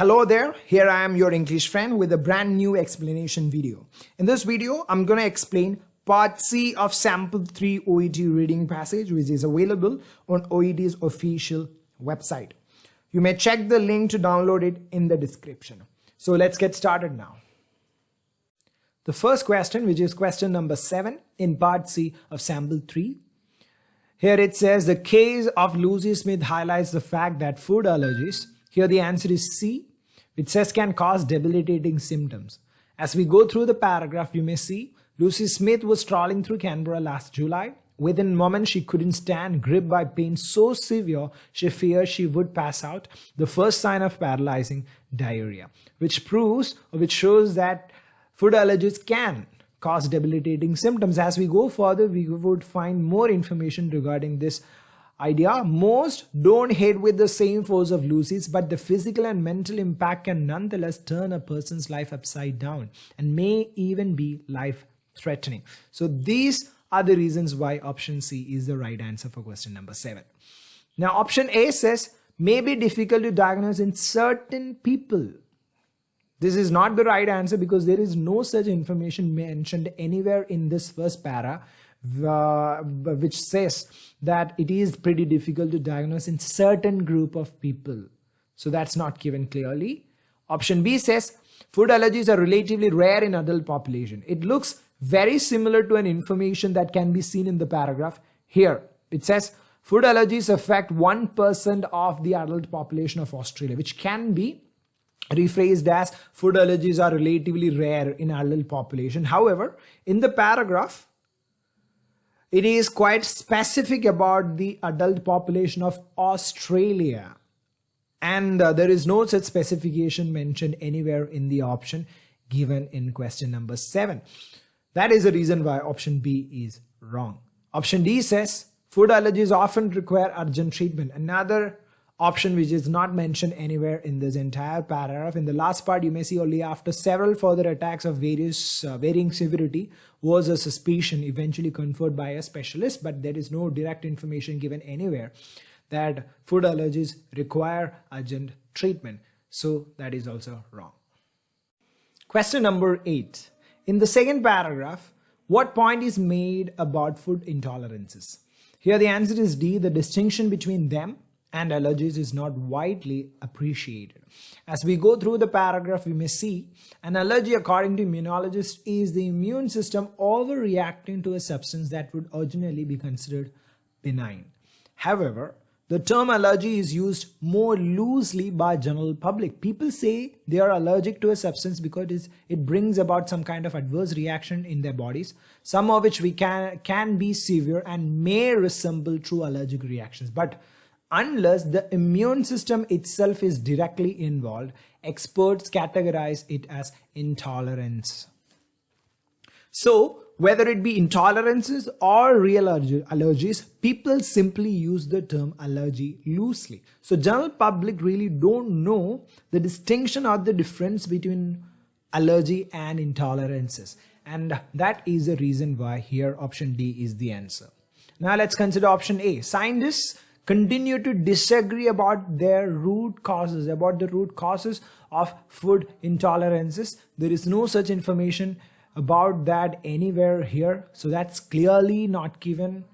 Hello there, here I am your English friend with a brand new explanation video. In this video, I'm going to explain part C of sample 3 OET reading passage which is available on OET's official website. You may check the link to download it in the description. So let's get started now. The first question, which is question number 7 in part C of sample 3. Here it says the case of Lucy Smith highlights the fact that food allergies, here the answer is C, which says can cause debilitating symptoms. As we go through the paragraph, you may see Lucy Smith was strolling through Canberra last July. Within a moment, she couldn't stand, gripped by pain so severe she feared she would pass out, the first sign of paralyzing diarrhea, which shows that food allergies can cause debilitating symptoms. As we go further, we would find more information regarding this idea. Most don't hit with the same force of Lucy's, but the physical and mental impact can nonetheless turn a person's life upside down and may even be life-threatening. So these are the reasons why option C is the right answer for question number 7. Now option A says may be difficult to diagnose in certain people. This is not the right answer because there is no such information mentioned anywhere in this first para which says that it is pretty difficult to diagnose in certain group of people. So that's not given clearly. Option B says food allergies are relatively rare in adult population. It looks very similar to an information that can be seen in the paragraph here. It says food allergies affect 1% of the adult population of Australia, which can be rephrased as food allergies are relatively rare in adult population. However, in the paragraph, it is quite specific about the adult population of Australia. And there is no such specification mentioned anywhere in the option given in question number 7. That is the reason why option B is wrong. Option D says food allergies often require urgent treatment. Another option which is not mentioned anywhere in this entire paragraph. In the last part, you may see only after several further attacks of varying severity was a suspicion eventually conferred by a specialist, but there is no direct information given anywhere that food allergies require urgent treatment. So that is also wrong. Question number 8. In the second paragraph, what point is made about food intolerances? Here the answer is D. The distinction between them and allergies is not widely appreciated. As we go through the paragraph, we may see an allergy, according to immunologists, is the immune system overreacting to a substance that would originally be considered benign. However, the term allergy is used more loosely by general public. People say they are allergic to a substance because it brings about some kind of adverse reaction in their bodies, some of which can be severe and may resemble true allergic reactions. But unless the immune system itself is directly involved, experts categorize it as intolerance. So, whether it be intolerances or real allergies, people simply use the term allergy loosely. So, general public really don't know the distinction or the difference between allergy and intolerances. And that is the reason why here option D is the answer. Now, let's consider option A. Scientists continue to disagree about the root causes of food intolerances. There is no such information about that anywhere here, so that's clearly not given.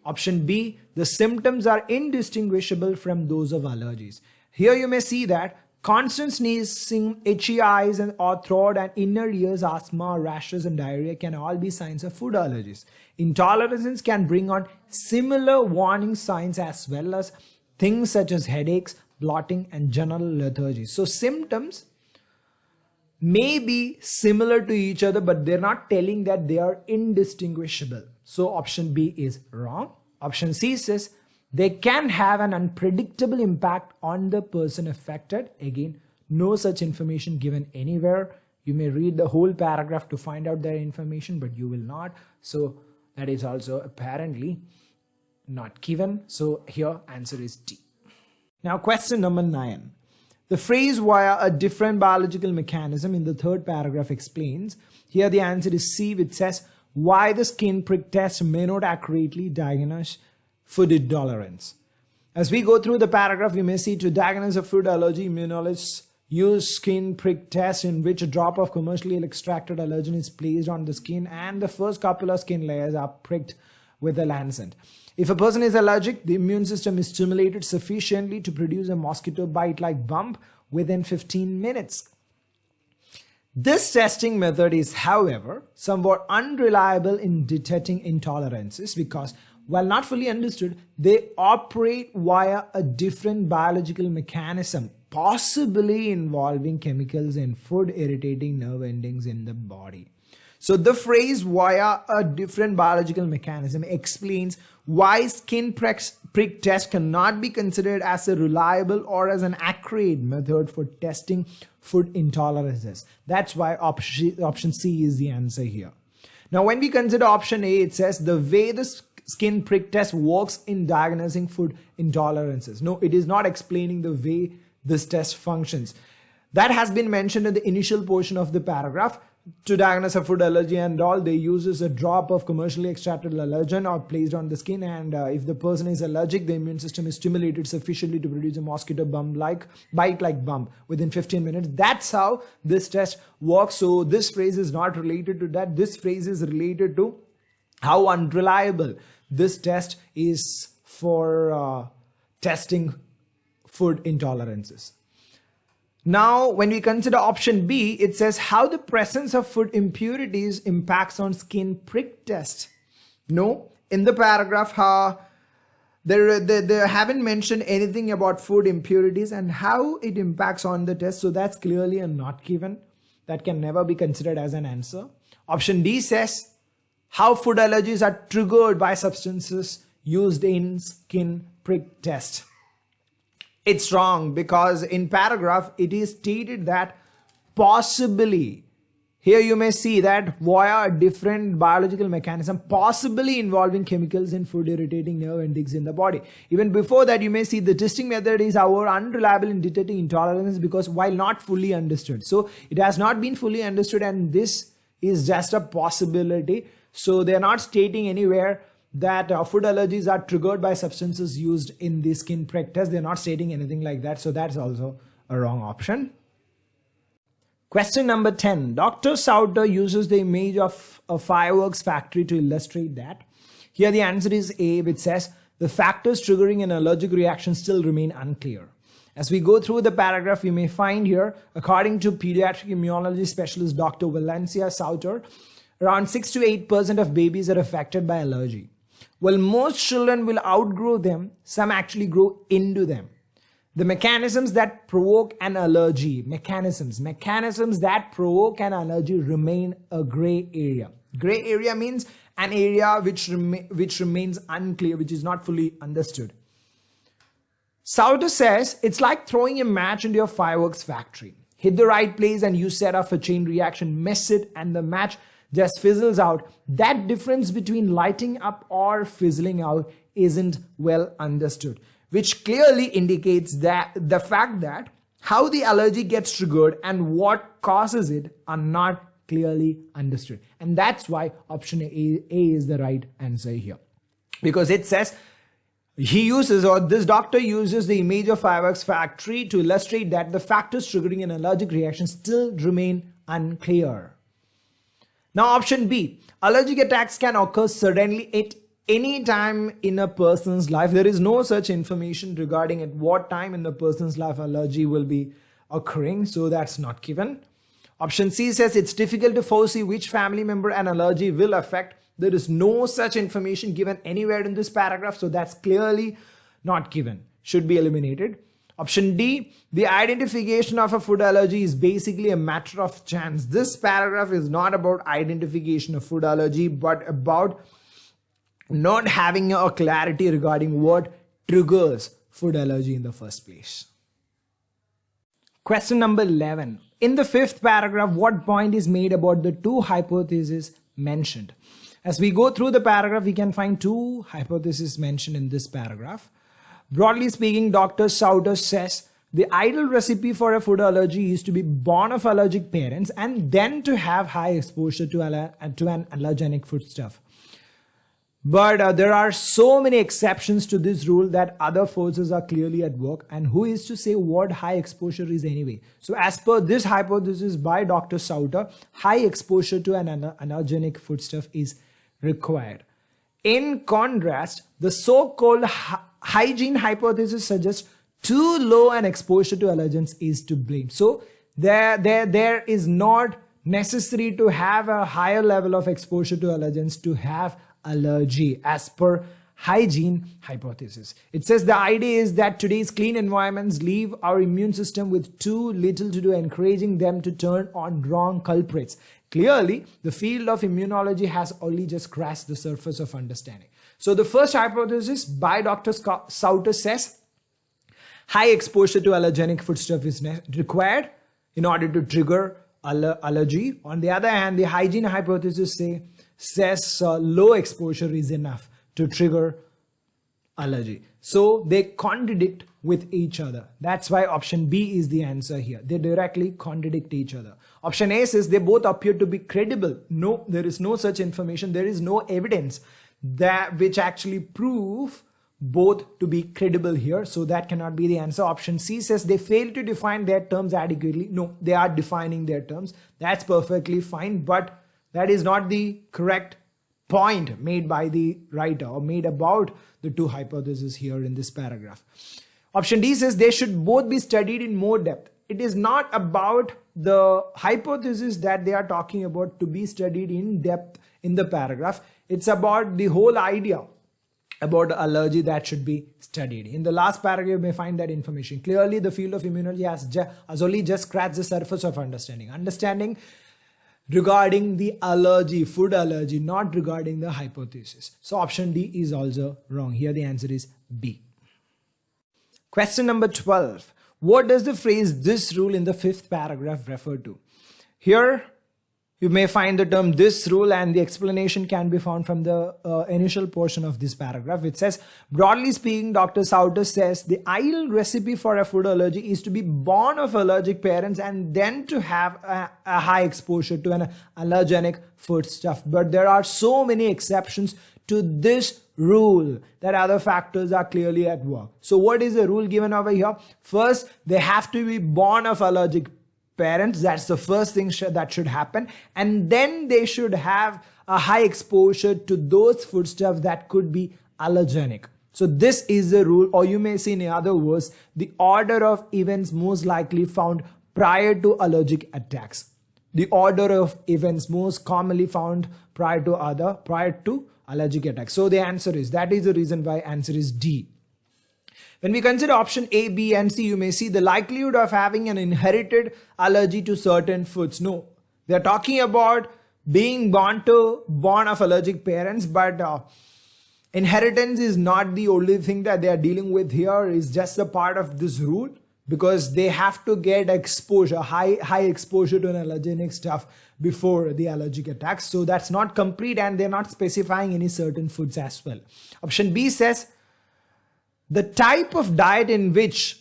Option B, the symptoms are indistinguishable from those of allergies. Here you may see that constant sneezing, itchy eyes or throat and inner ears, asthma, rashes and diarrhea can all be signs of food allergies. Intolerances can bring on similar warning signs as well as things such as headaches, bloating and general lethargy. So symptoms may be similar to each other, but they're not telling that they are indistinguishable. So option B is wrong. Option C says they can have an unpredictable impact on the person affected. Again, no such information given anywhere. You may read the whole paragraph to find out that information, but you will not. So that is also apparently not given. So here answer is D. Now question number 9. The phrase via a different biological mechanism in the third paragraph explains. Here the answer is C, which says why the skin prick test may not accurately diagnose food intolerance. As we go through the paragraph, you may see to diagnose a food allergy, immunologists use skin prick test in which a drop of commercially extracted allergen is placed on the skin and the first couple of skin layers are pricked with a lancet. If a person is allergic, the immune system is stimulated sufficiently to produce a mosquito bite-like bump within 15 minutes. This testing method is, however, somewhat unreliable in detecting intolerances because, while not fully understood, they operate via a different biological mechanism, possibly involving chemicals and food irritating nerve endings in the body. So the phrase via a different biological mechanism explains why skin prick test cannot be considered as a reliable or as an accurate method for testing food intolerances. That's why option C is the answer here. Now, when we consider option A, it says the way the skin prick test works in diagnosing food intolerances. No, it is not explaining the way this test functions. That has been mentioned in the initial portion of the paragraph. To diagnose a food allergy and all, they use a drop of commercially extracted allergen or placed on the skin, and if the person is allergic, the immune system is stimulated sufficiently to produce a mosquito bite-like bump within 15 minutes. That's how this test works. So this phrase is not related to that. This phrase is related to how unreliable this test is for testing food intolerances. Now, when we consider option B, it says how the presence of food impurities impacts on skin prick test. No, in the paragraph, they haven't mentioned anything about food impurities and how it impacts on the test. So that's clearly a not given. That can never be considered as an answer. Option D says how food allergies are triggered by substances used in skin prick test. It's wrong because in paragraph it is stated that possibly, here you may see that via a different biological mechanism, possibly involving chemicals and food irritating nerve endings in the body. Even before that, you may see the testing method is our unreliable in detecting intolerance because while not fully understood. So it has not been fully understood and this is just a possibility. So they are not stating anywhere that food allergies are triggered by substances used in the skin prick test. They're not stating anything like that. So that's also a wrong option. Question number 10. Dr. Sauter uses the image of a fireworks factory to illustrate that. Here the answer is A, which says the factors triggering an allergic reaction still remain unclear. As we go through the paragraph, you may find here, according to pediatric immunology specialist Dr. Valencia Sauter, around 6 to 8% of babies are affected by allergy. While most children will outgrow them, some actually grow into them. The mechanisms that provoke an allergy, mechanisms that provoke an allergy remain a gray area. Gray area means an area which remains unclear, which is not fully understood. Sauter says it's like throwing a match into your fireworks factory. Hit the right place and you set off a chain reaction, miss it and the match just fizzles out. That difference between lighting up or fizzling out isn't well understood, which clearly indicates that the fact that how the allergy gets triggered and what causes it are not clearly understood. And that's why option A is the right answer here, because it says this doctor uses the image of fireworks factory to illustrate that the factors triggering an allergic reaction still remain unclear. Now option B, allergic attacks can occur suddenly at any time in a person's life. There is no such information regarding at what time in the person's life allergy will be occurring, so that's not given. Option C says it's difficult to foresee which family member an allergy will affect. There is no such information given anywhere in this paragraph, so that's clearly not given. Should be eliminated. Option D, the identification of a food allergy is basically a matter of chance. This paragraph is not about identification of food allergy, but about not having a clarity regarding what triggers food allergy in the first place. Question number 11. In the fifth paragraph, what point is made about the two hypotheses mentioned? As we go through the paragraph, we can find two hypotheses mentioned in this paragraph. Broadly speaking, Dr. Sauter says the ideal recipe for a food allergy is to be born of allergic parents and then to have high exposure to an allergenic foodstuff. But there are so many exceptions to this rule that other forces are clearly at work. And who is to say what high exposure is anyway? So as per this hypothesis by Dr. Sauter, high exposure to an allergenic foodstuff is required. In contrast, the so-called hygiene hypothesis suggests too low an exposure to allergens is to blame. So there is not necessary to have a higher level of exposure to allergens to have allergy as per hygiene hypothesis. It says the idea is that today's clean environments leave our immune system with too little to do, encouraging them to turn on wrong culprits. Clearly, the field of immunology has only just scratched the surface of understanding. So the first hypothesis by Dr. Sauter says high exposure to allergenic foodstuff is required in order to trigger allergy. On the other hand, the hygiene hypothesis says low exposure is enough to trigger allergy. So they contradict with each other. That's why option B is the answer here. They directly contradict each other. Option A says they both appear to be credible. No, there is no such information. There is no evidence that which actually prove both to be credible here. So that cannot be the answer. Option C says they fail to define their terms adequately. No, they are defining their terms. That's perfectly fine, but that is not the correct point made by the writer or made about the two hypotheses here in this paragraph. Option D says they should both be studied in more depth. It is not about the hypothesis that they are talking about to be studied in depth in the paragraph. It's about the whole idea about allergy that should be studied. In the last paragraph, you may find that information. Clearly, the field of immunology has only just scratched the surface of understanding regarding the allergy, food allergy, not regarding the hypothesis. So option D is also wrong. Here the answer is B. Question number 12. What does the phrase "this rule" in the 5th paragraph refer to? Here you may find the term "this rule" and the explanation can be found from the initial portion of this paragraph. It says, broadly speaking, Dr. Sauter says the ideal recipe for a food allergy is to be born of allergic parents and then to have a high exposure to an allergenic foodstuff. But there are so many exceptions to this rule that other factors are clearly at work. So what is the rule given over here? First, they have to be born of allergic parents. That's the first thing that should happen. And then they should have a high exposure to those foodstuffs that could be allergenic. So this is the rule, or you may say in other words, the order of events most likely found prior to allergic attacks. The order of events most commonly found prior to allergic attacks. So the answer is, that is the reason why answer is D. When we consider option A, B and C, you may see the likelihood of having an inherited allergy to certain foods. No, they're talking about being born of allergic parents, but inheritance is not the only thing that they are dealing with here. It's just a part of this rule, because they have to get exposure, high exposure to an allergenic stuff before the allergic attacks. So that's not complete, and they're not specifying any certain foods as well. Option B says the type of diet in which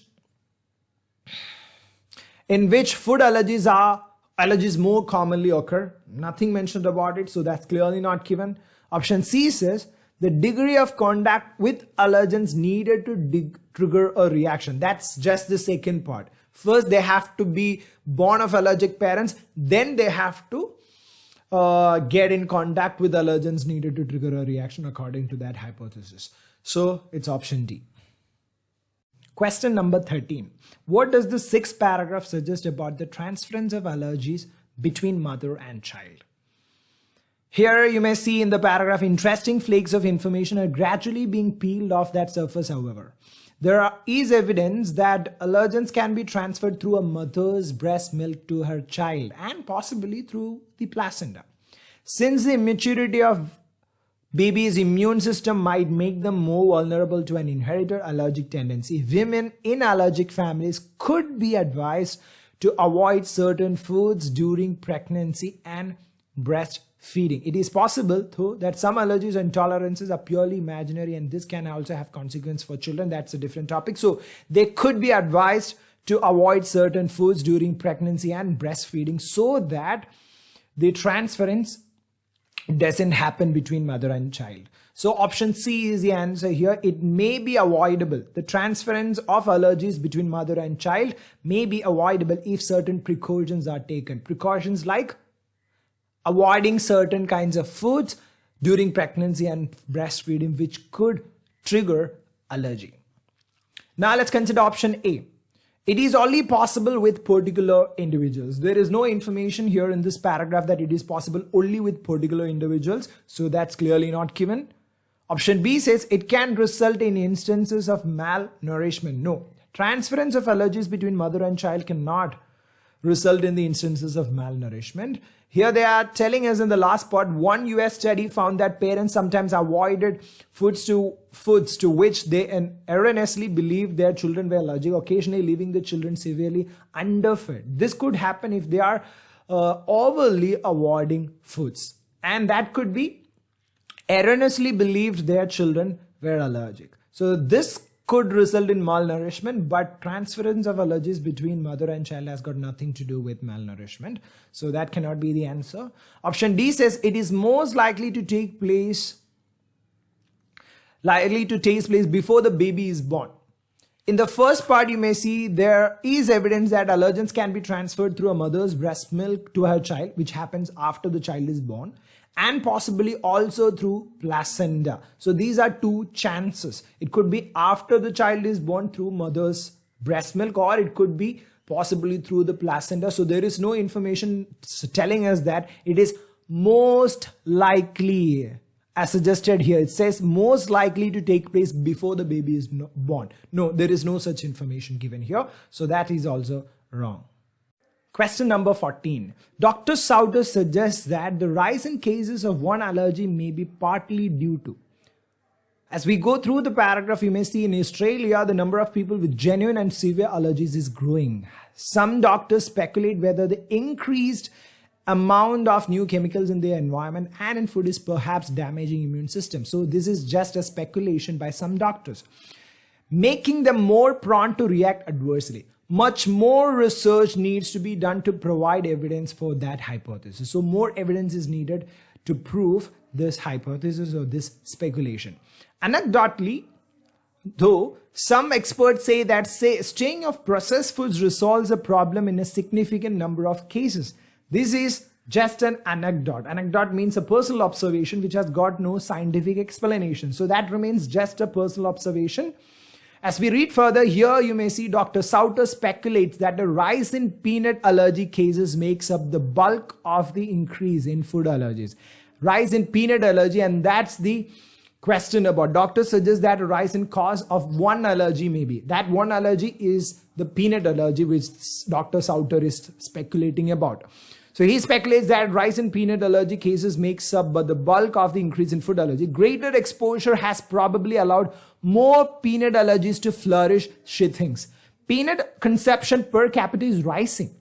food allergies more commonly occur. Nothing mentioned about it, so that's clearly not given. Option C says the degree of contact with allergens needed to trigger a reaction. That's just the second part. First, they have to be born of allergic parents, then they have to get in contact with allergens needed to trigger a reaction according to that hypothesis. So it's option D. Question number 13. What does the 6th paragraph suggest about the transference of allergies between mother and child? Here you may see in the paragraph interesting flakes of information are gradually being peeled off that surface. However, there is evidence that allergens can be transferred through a mother's breast milk to her child and possibly through the placenta. Since the immaturity of baby's immune system might make them more vulnerable to an inherited allergic tendency, women in allergic families could be advised to avoid certain foods during pregnancy and breastfeeding. It is possible, though, that some allergies and intolerances are purely imaginary, and this can also have consequences for children. That's a different topic. So they could be advised to avoid certain foods during pregnancy and breastfeeding so that the transference doesn't happen between mother and child. So option C is the answer here. It may be avoidable. The transference of allergies between mother and child may be avoidable if certain precautions are taken. Precautions like avoiding certain kinds of foods during pregnancy and breastfeeding, which could trigger allergy. Now let's consider option A. It is only possible with particular individuals. There is no information here in this paragraph that it is possible only with particular individuals. So that's clearly not given. Option B says it can result in instances of malnourishment. No. Transference of allergies between mother and child cannot result in the instances of malnourishment. Here they are telling us in the last part, one US study found that parents sometimes avoided foods to which they erroneously believed their children were allergic, occasionally leaving the children severely underfed. This could happen if they are overly avoiding foods, and that could be erroneously believed their children were allergic. So this could result in malnourishment, but transference of allergies between mother and child has got nothing to do with malnourishment. So that cannot be the answer. Option D says it is most likely to take place before the baby is born. In the first part, you may see there is evidence that allergens can be transferred through a mother's breast milk to her child, which happens after the child is born, and possibly also through placenta. So these are two chances. It could be after the child is born through mother's breast milk, or it could be possibly through the placenta. So there is no information telling us that it is most likely, as suggested here. It says most likely to take place before the baby is born. No, there is no such information given here. So that is also wrong. Question number 14. Dr. Sauter suggests that the rise in cases of one allergy may be partly due to. As we go through the paragraph, you may see in Australia, the number of people with genuine and severe allergies is growing. Some doctors speculate whether the increased amount of new chemicals in the environment and in food is perhaps damaging immune system. So this is just a speculation by some doctors, making them more prone to react adversely. Much more research needs to be done to provide evidence for that hypothesis. So more evidence is needed to prove this hypothesis or this speculation. Anecdotally, though, some experts say that staying off processed foods resolves a problem in a significant number of cases. This is just an anecdote. Anecdote means a personal observation which has got no scientific explanation. So that remains just a personal observation. As we read further, here you may see Dr. Sauter speculates that the rise in peanut allergy cases makes up the bulk of the increase in food allergies. Rise in peanut allergy, and that's the question about. Doctor suggests that a rise in cause of one allergy may be. That one allergy is the peanut allergy, which Dr. Sauter is speculating about. So he speculates that rise in peanut allergy cases makes up but the bulk of the increase in food allergy. Greater exposure has probably allowed more peanut allergies to flourish, she thinks. Peanut consumption per capita is rising.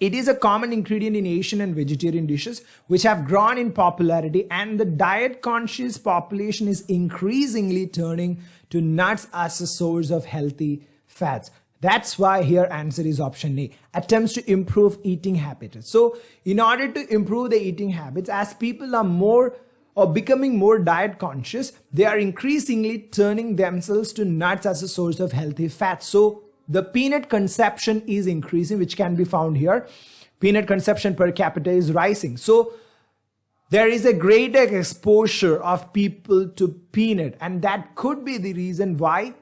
It is a common ingredient in Asian and vegetarian dishes which have grown in popularity, and the diet-conscious population is increasingly turning to nuts as a source of healthy fats. That's why here answer is option A, attempts to improve eating habits. So in order to improve the eating habits, as people are more or becoming more diet conscious, they are increasingly turning themselves to nuts as a source of healthy fats. So the peanut consumption is increasing, which can be found here. Peanut consumption per capita is rising. So there is a greater exposure of people to peanut, and that could be the reason why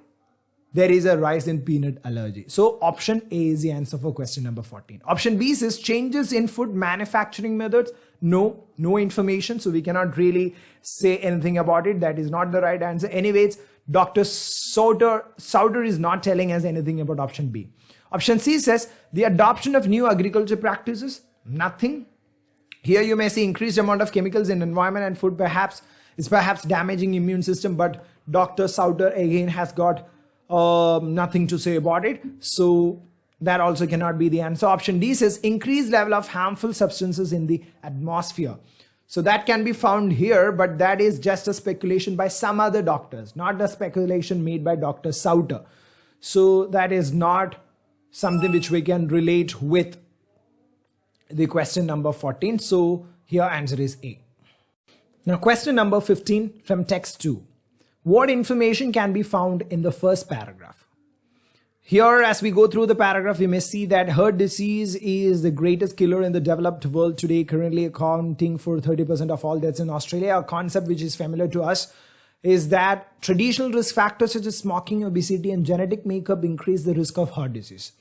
there is a rise in peanut allergy. So option A is the answer for question number 14. Option B says changes in food manufacturing methods. No information. So we cannot really say anything about it. That is not the right answer. Anyways, Dr. Sauter is not telling us anything about option B. Option C says the adoption of new agriculture practices. Nothing. Here you may see increased amount of chemicals in environment and food perhaps damaging immune system. But Dr. Sauter again has got nothing to say about it. So that also cannot be the answer. Option D says increased level of harmful substances in the atmosphere. So that can be found here, but that is just a speculation by some other doctors, not a speculation made by Dr. Sauter. So that is not something which we can relate with the question number 14. So here answer is A. Now, question number 15 from text 2. What information can be found in the first paragraph? Here, as we go through the paragraph, we may see that heart disease is the greatest killer in the developed world today, currently accounting for 30% of all deaths in Australia. A concept which is familiar to us is that traditional risk factors such as smoking, obesity, and genetic makeup increase the risk of heart disease.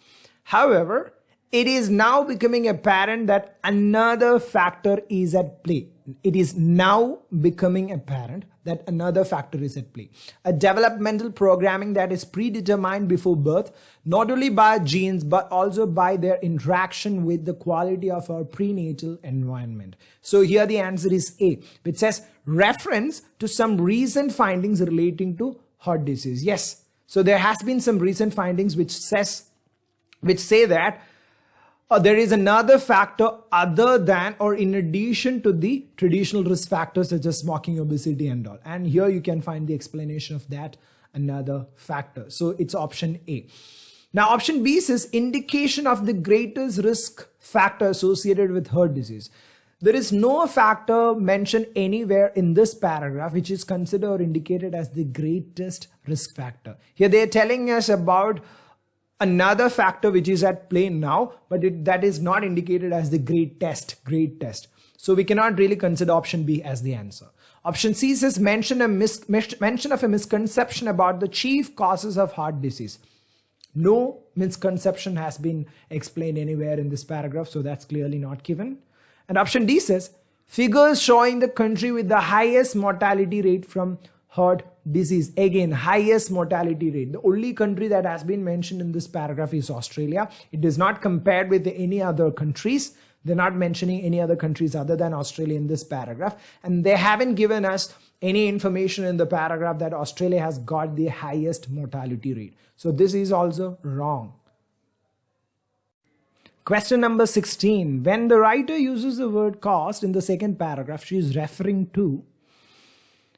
However, it is now becoming apparent that another factor is at play. It is now becoming apparent that another factor is at play. A developmental programming that is predetermined before birth, not only by genes, but also by their interaction with the quality of our prenatal environment. So here the answer is A, which says reference to some recent findings relating to heart disease. Yes, so there has been some recent findings which say that there is another factor other than or in addition to the traditional risk factors such as smoking, obesity and all. And here you can find the explanation of that another factor. So it's option A. Now option B says indication of the greatest risk factor associated with heart disease. There is no factor mentioned anywhere in this paragraph which is considered or indicated as the greatest risk factor. Here they are telling us about another factor which is at play now, but that is not indicated as the greatest. So we cannot really consider option B as the answer. Option C says mention of a misconception about the chief causes of heart disease. No misconception has been explained anywhere in this paragraph, so that's clearly not given. And option D says figures showing the country with the highest mortality rate from heart disease. Again, highest mortality rate. The only country that has been mentioned in this paragraph is Australia. It is not compared with any other countries. They're not mentioning any other countries other than Australia in this paragraph. And they haven't given us any information in the paragraph that Australia has got the highest mortality rate. So this is also wrong. Question number 16. When the writer uses the word cost in the second paragraph, she is referring to.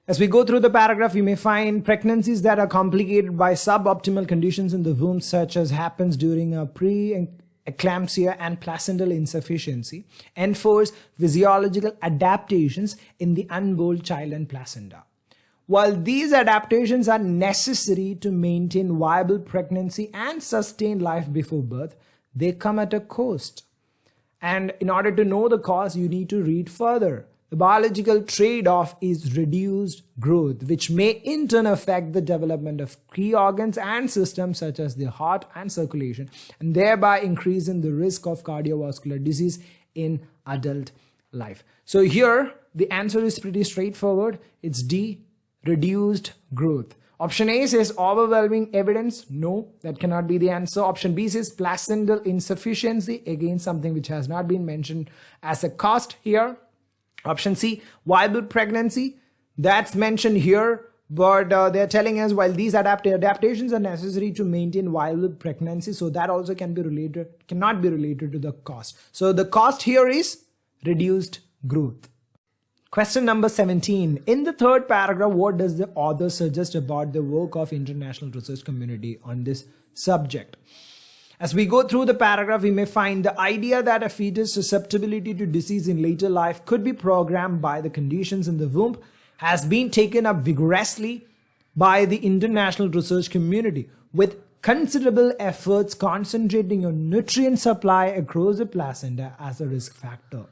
As we go through the paragraph, you may find pregnancies that are complicated by suboptimal conditions in the womb, such as happens during a pre-eclampsia and placental insufficiency, enforce physiological adaptations in the unborn child and placenta. While these adaptations are necessary to maintain viable pregnancy and sustain life before birth, they come at a cost. And in order to know the cost, you need to read further. The biological trade-off is reduced growth, which may in turn affect the development of key organs and systems such as the heart and circulation, and thereby increasing the risk of cardiovascular disease in adult life. So here, the answer is pretty straightforward. It's D, reduced growth. Option A says overwhelming evidence. No, that cannot be the answer. Option B says placental insufficiency. Again, something which has not been mentioned as a cost here. Option C, viable pregnancy, that's mentioned here, but they're telling us while these adaptations are necessary to maintain viable pregnancy, so that also cannot be related to the cost. So the cost here is reduced growth. Question number 17. In the third paragraph, what does the author suggest about the work of international research community on this subject? As we go through the paragraph, we may find the idea that a fetus susceptibility to disease in later life could be programmed by the conditions in the womb has been taken up vigorously by the international research community, with considerable efforts concentrating on nutrient supply across the placenta as a risk factor.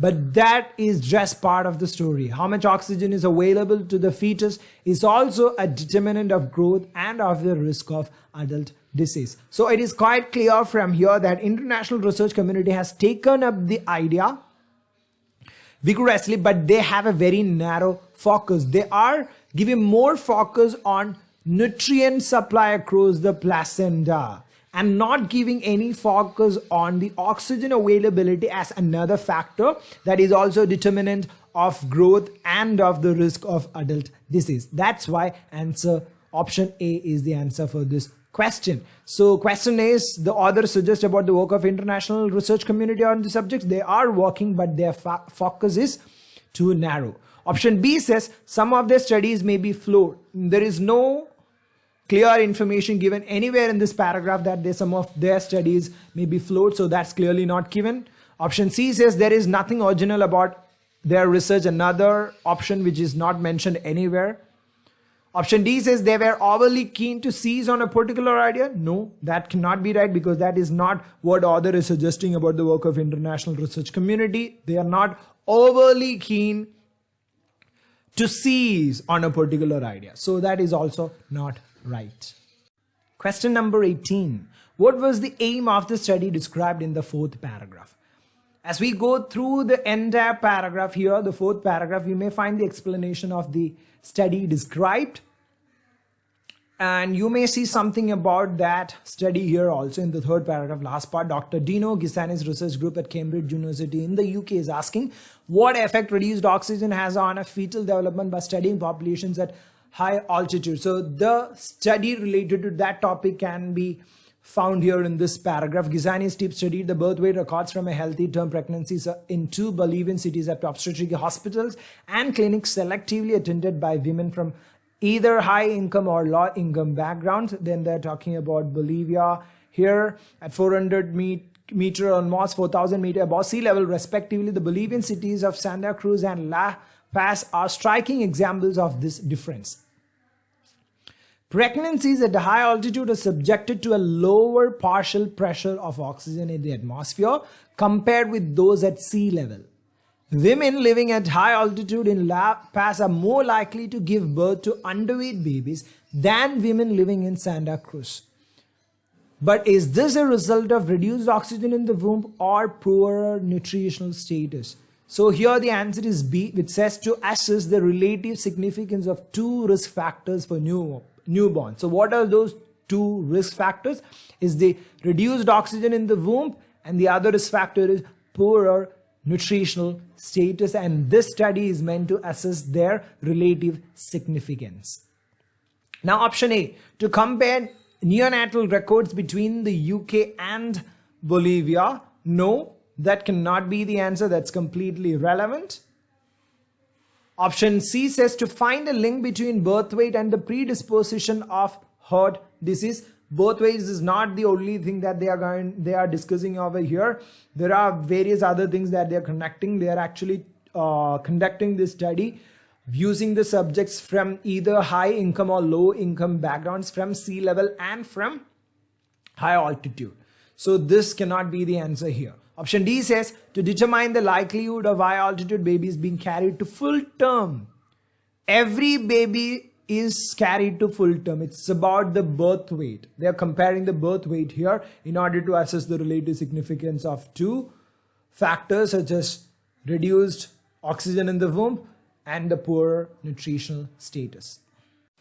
But that is just part of the story. How much oxygen is available to the fetus is also a determinant of growth and of the risk of adult disease. So it is quite clear from here that international research community has taken up the idea vigorously, but they have a very narrow focus. They are giving more focus on nutrient supply across the placenta and not giving any focus on the oxygen availability as another factor that is also a determinant of growth and of the risk of adult disease. That's why answer option A is the answer for this question. So question is, the author suggests about the work of international research community on the subject. They are working, but their focus is too narrow. Option B says some of their studies may be flawed. There is no clear information given anywhere in this paragraph that some of their studies may be flawed, so that's clearly not given. Option C says there is nothing original about their research. Another option which is not mentioned anywhere. Option D says they were overly keen to seize on a particular idea. No, that cannot be right, because that is not what author is suggesting about the work of international research community. They are not overly keen to seize on a particular idea. So that is also not right. Question number 18. What was the aim of the study described in the fourth paragraph? As we go through the entire paragraph here, the fourth paragraph, you may find the explanation of the study described. And you may see something about that study here also in the third paragraph, last part. Dr. Dino Ghissani's research group at Cambridge University in the UK is asking what effect reduced oxygen has on a fetal development by studying populations at high altitude. So the study related to that topic can be found here in this paragraph. Ghissani's team studied the birth weight records from a healthy term pregnancies in 2 Bolivian cities at obstetric hospitals and clinics selectively attended by women from either high income or low income backgrounds. Then they're talking about Bolivia here at 400 meter almost 4,000 meter above sea level respectively. The Bolivian cities of Santa Cruz and La Paz are striking examples of this difference. Pregnancies at high altitude are subjected to a lower partial pressure of oxygen in the atmosphere compared with those at sea level. Women living at high altitude in La Paz are more likely to give birth to underweight babies than women living in Santa Cruz. But is this a result of reduced oxygen in the womb or poorer nutritional status? So here the answer is B, which says to assess the relative significance of 2 risk factors for newborn. So what are those 2 risk factors? Is the reduced oxygen in the womb, and the other risk factor is poorer nutritional status, and this study is meant to assess their relative significance. Now option A, to compare neonatal records between the UK and Bolivia. No, that cannot be the answer. That's completely irrelevant. Option C says to find a link between birth weight and the predisposition of heart disease. Birth weight is not the only thing that they are discussing over here. There are various other things that they are connecting. They are actually conducting this study using the subjects from either high income or low income backgrounds, from sea level and from high altitude. So this cannot be the answer here. Option D says to determine the likelihood of high altitude babies being carried to full term. Every baby is carried to full term. It's about the birth weight. They are comparing the birth weight here in order to assess the relative significance of 2 factors such as reduced oxygen in the womb and the poor nutritional status.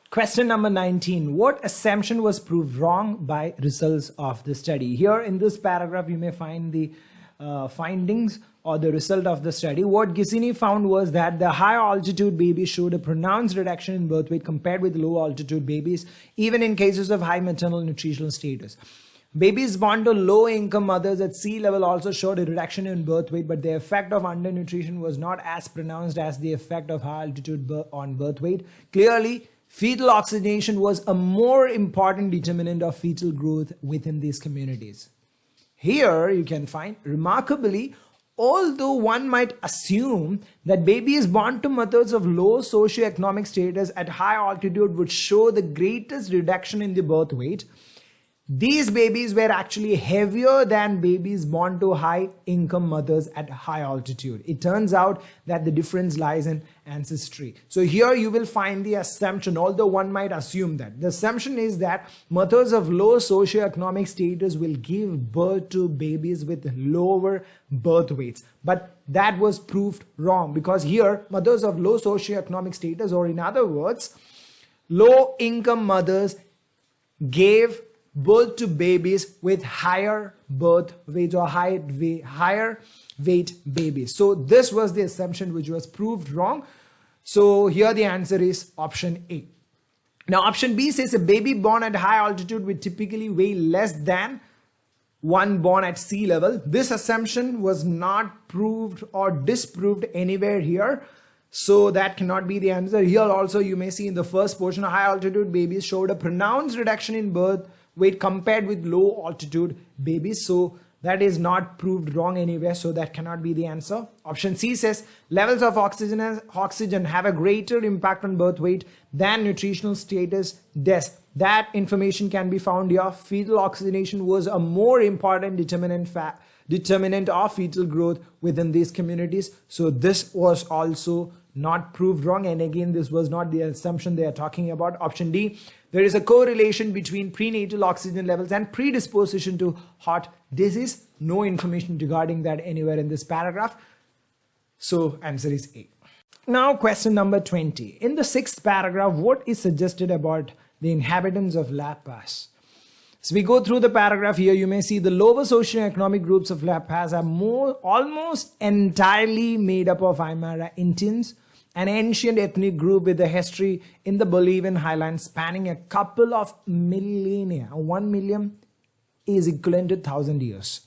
Question number 19. What assumption was proved wrong by results of the study? Here in this paragraph you may find the findings or the result of the study. What Ghissani found was that the high altitude babies showed a pronounced reduction in birth weight compared with low altitude babies, even in cases of high maternal nutritional status. Babies born to low income mothers at sea level also showed a reduction in birth weight, but the effect of undernutrition was not as pronounced as the effect of high altitude on birth weight. Clearly, fetal oxygenation was a more important determinant of fetal growth within these communities. Here you can find, remarkably, although one might assume that babies born to mothers of low socioeconomic status at high altitude would show the greatest reduction in the birth weight, these babies were actually heavier than babies born to high income mothers at high altitude. It turns out that the difference lies in ancestry. So here you will find the assumption, although one might assume that. The assumption is that mothers of low socioeconomic status will give birth to babies with lower birth weights. But that was proved wrong, because here mothers of low socioeconomic status, or in other words, low income mothers, gave birth to babies with higher birth weights or higher weight babies. So this was the assumption which was proved wrong. So here the answer is option A. Now option B says a baby born at high altitude would typically weigh less than one born at sea level. This assumption was not proved or disproved anywhere here. So that cannot be the answer. Here also you may see in the first portion, high altitude babies showed a pronounced reduction in birth weight compared with low altitude babies. So that is not proved wrong anywhere, so that cannot be the answer. Option C says levels of oxygen have a greater impact on birth weight than nutritional status, death. That information can be found here. Fetal oxygenation was a more important determinant of fetal growth within these communities. So this was also not proved wrong, and again this was not the assumption they are talking about. Option D, there is a correlation between prenatal oxygen levels and predisposition to heart disease. No information regarding that anywhere in this paragraph, so answer is A. Now question number 20. In the 6th paragraph, what is suggested about the inhabitants of La Paz? So we go through the paragraph here. You may see the lower socioeconomic groups of La Paz are almost entirely made up of Aymara Indians, an ancient ethnic group with a history in the Bolivian highlands spanning a couple of millennia. 1 million is equivalent to 1,000 years.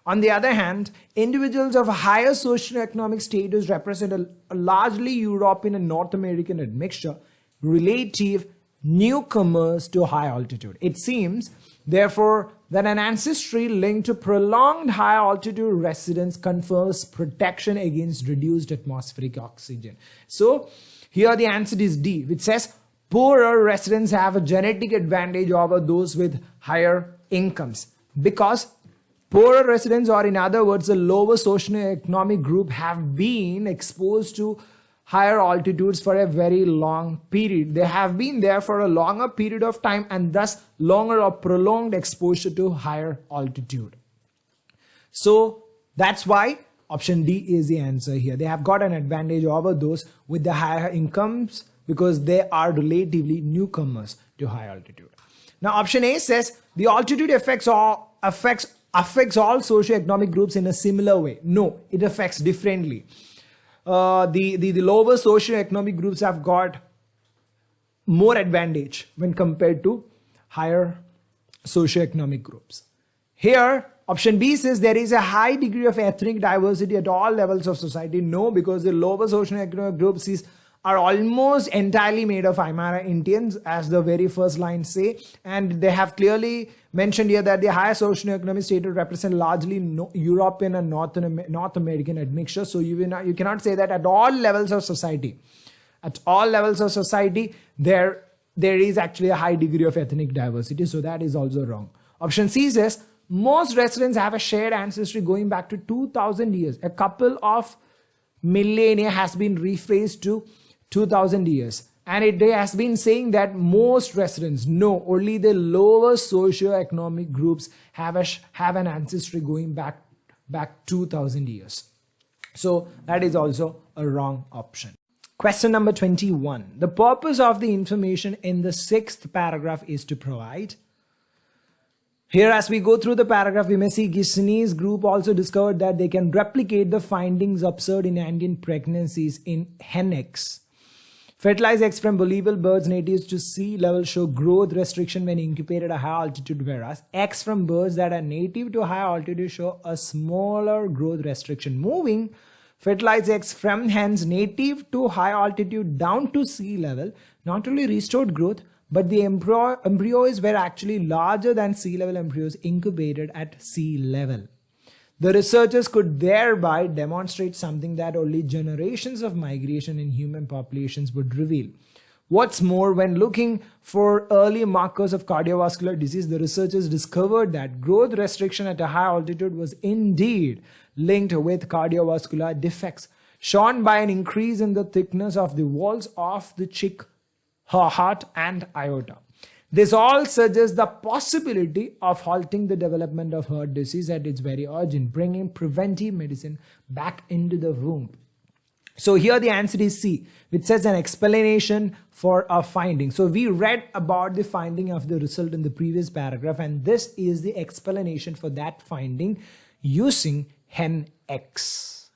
On the other hand, individuals of higher socioeconomic status represent a largely European and North American admixture, relative newcomers to high altitude. It seems, therefore, that an ancestry linked to prolonged high altitude residence confers protection against reduced atmospheric oxygen. So here the answer is D, which says poorer residents have a genetic advantage over those with higher incomes, because poorer residents, or in other words the lower socioeconomic group, have been exposed to higher altitudes for a very long period. They have been there for a longer period of time, and thus longer or prolonged exposure to higher altitude. So that's why option D is the answer here. They have got an advantage over those with the higher incomes because they are relatively newcomers to high altitude. Now option A says the altitude affects all socioeconomic groups in a similar way. No, it affects differently. The lower socioeconomic groups have got more advantage when compared to higher socioeconomic groups. Here, option B says there is a high degree of ethnic diversity at all levels of society. No, because the lower socioeconomic groups are almost entirely made of Aymara Indians, as the very first line say, and they have clearly mentioned here that the higher socioeconomic status represent largely European and North American admixture. So you cannot say that at all levels of society. At all levels of society, there is actually a high degree of ethnic diversity. So that is also wrong. Option C says most residents have a shared ancestry going back to 2,000 years. A couple of millennia has been rephrased to 2,000 years. And it has been saying that most residents, no, only the lower socioeconomic groups have an ancestry going back 2,000 years. So that is also a wrong option. Question number 21. The purpose of the information in the 6th paragraph is to provide. Here, as we go through the paragraph, we may see Gisni's group also discovered that they can replicate the findings observed in Andean pregnancies in hen eggs. Fertilized eggs from Bolivian birds native to sea level show growth restriction when incubated at high altitude, whereas eggs from birds that are native to high altitude show a smaller growth restriction. Moving fertilized eggs from hens native to high altitude down to sea level not only restored growth, but the embryos were actually larger than sea level embryos incubated at sea level. The researchers could thereby demonstrate something that only generations of migration in human populations would reveal. What's more, when looking for early markers of cardiovascular disease, the researchers discovered that growth restriction at a high altitude was indeed linked with cardiovascular defects, shown by an increase in the thickness of the walls of the heart and aorta. This all suggests the possibility of halting the development of heart disease at its very origin, bringing preventive medicine back into the womb. So here the answer is C, which says an explanation for a finding. So we read about the finding of the result in the previous paragraph, and this is the explanation for that finding using hen eggs.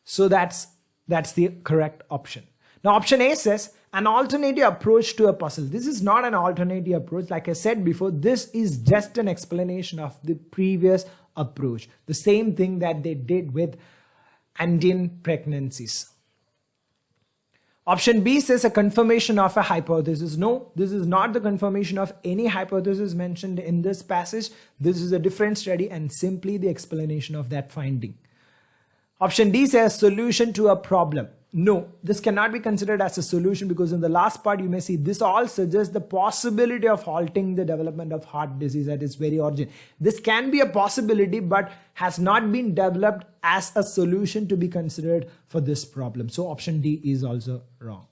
So that's the correct option. Now option A says an alternative approach to a puzzle. This is not an alternative approach. Like I said before, this is just an explanation of the previous approach. The same thing that they did with Andean pregnancies. Option B says a confirmation of a hypothesis. No, this is not the confirmation of any hypothesis mentioned in this passage. This is a different study and simply the explanation of that finding. Option D says solution to a problem. No, this cannot be considered as a solution because in the last part you may see this all suggests the possibility of halting the development of heart disease at its very origin. This can be a possibility but has not been developed as a solution to be considered for this problem. So option D is also wrong.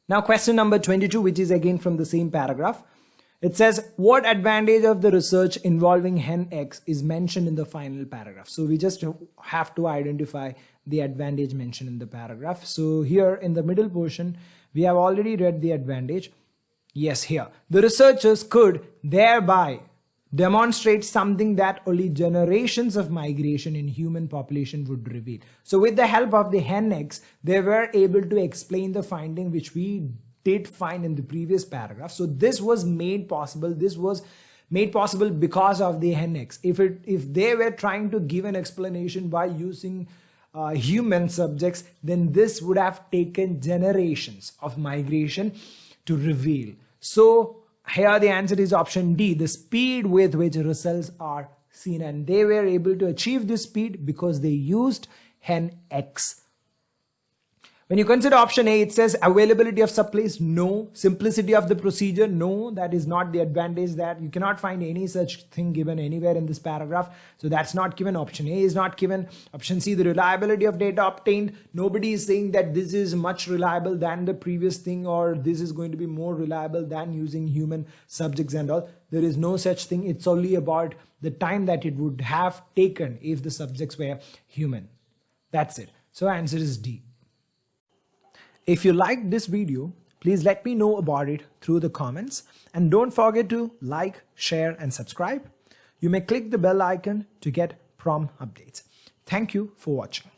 Now question number 22, which is again from the same paragraph. It says, what advantage of the research involving hen X is mentioned in the final paragraph? So we just have to identify the advantage mentioned in the paragraph. So here in the middle portion, we have already read the advantage. Yes, here. The researchers could thereby demonstrate something that only generations of migration in human population would reveal. So with the help of the hen X, they were able to explain the finding which we did find in the previous paragraph. So this was made possible. This was made possible because of the hen X. If they were trying to give an explanation by using human subjects, then this would have taken generations of migration to reveal. So here the answer is option D, the speed with which results are seen, and they were able to achieve this speed because they used hen X. When you consider option A, it says availability of supplies, no. Simplicity of the procedure, no. That is not the advantage. That you cannot find any such thing given anywhere in this paragraph. So that's not given. Option A is not given. Option C, the reliability of data obtained. Nobody is saying that this is much reliable than the previous thing or this is going to be more reliable than using human subjects and all. There is no such thing. It's only about the time that it would have taken if the subjects were human. That's it. So answer is D. If you liked this video, please let me know about it through the comments and don't forget to like, share and subscribe. You may click the bell icon to get prompt updates. Thank you for watching.